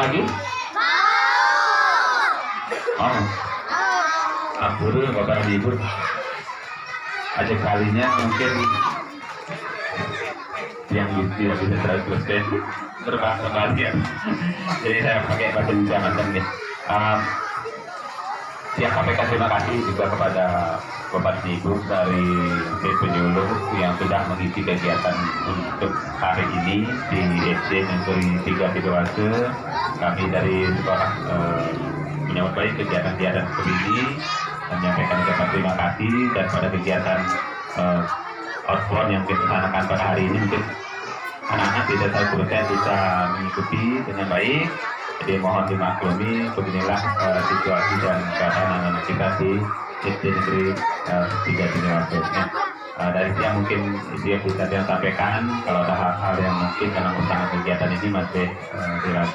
lagi? Oh, ampun, Bapak dan Ibu. Ada kalinya mungkin yang tidak bisa teruskan berbahasa. Jadi saya pakai bahasa Indonesia macam ini. Pihak KPK terima kasih juga kepada Bapak dan Ibu dari penyuluh yang sudah mengisi kegiatan untuk hari ini di SD Negeri 3 Sidoarjo. Kami dari sekolah menyambut baik kegiatan-kegiatan seperti ini, menyampaikan ucapan terima kasih, dan pada kegiatan outbound yang kita laksanakan pada hari ini mungkin anak-anak di desa Kurusen bisa mengikuti dengan baik. Jadi mohon dimaklumi, beginilah situasi dan keadaan anak-anak kita di SD Negeri 3 Sidoarjo. Dari siang mungkin dia bisa sampaikan kalau ada hal-hal yang mungkin dalam usaha kegiatan ini masih dirasa